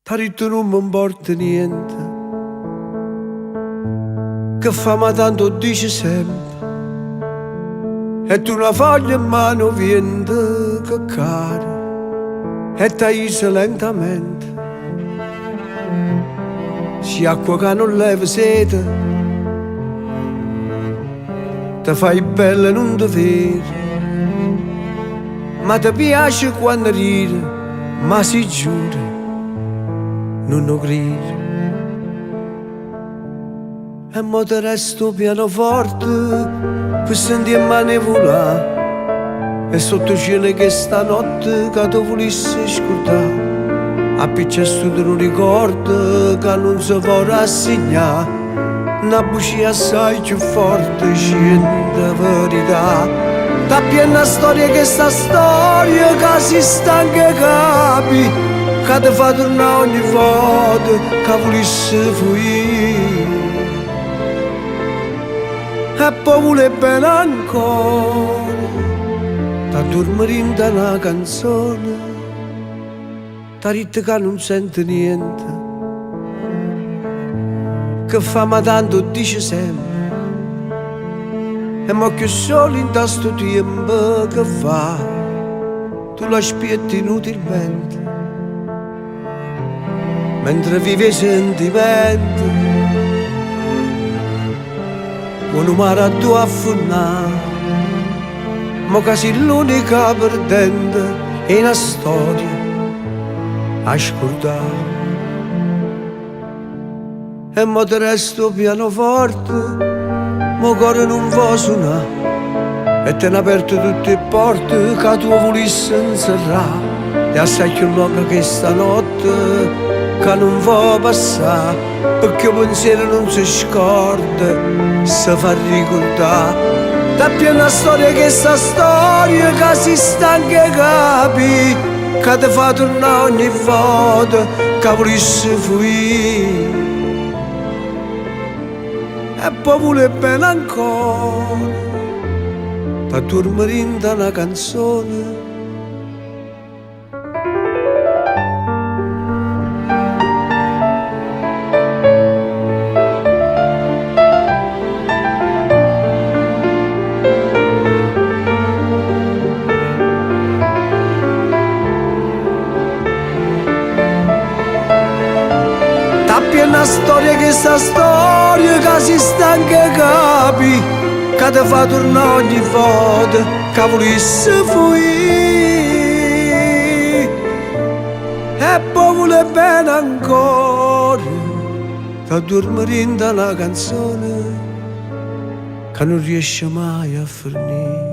Pari tu non mi importa niente, che fa ma tanto dici sempre, e tu una foglia in mano viente che cade e t'aisa lentamente. Si acqua che non leva sete, ti fai bella e non ti vedi, ma ti piace quando ride, ma si giura non lo credi. E mo te resto pianoforte per sentire mani volare, e sotto cielo che stanotte che tu volessi scordare, a picciasto te lo ricordo che non si può rassegnare, una bugia assai più forte scende verità. Da piena storia che sta storia che si stanca capi, che ti fa tornare ogni volta che volessi fuggire. E poi vuole bene ancora, da dormire in una canzone, da ritta che non sente niente, che fa ma tanto dice sempre, e mo che solo in questo tempo che fa, tu l'aspetti inutilmente, mentre vive i sentimenti, un mare a tu affonnare, mo che sei l'unica perdente in una storia a scordare. E mo te resto pianoforte, mo cuore non va suonare, e te ne aperto tutte le porte che tu volessi inserrare, e assai più lunga che stanotte che non va passare, perché il pensiero non si scorda, si fa ricordare. Da piena storia che sta storia che si stanca capi, che ti fa tornare ogni volta che volessi fuggire. E poi vuole bene ancora, da dormire in una canzone. Una storia che sta storia che si stanca capi, che ti fa tornare ogni volta che volessi fuggire. E poi vuole bene ancora, da dormire in una canzone che non riesce mai a finire.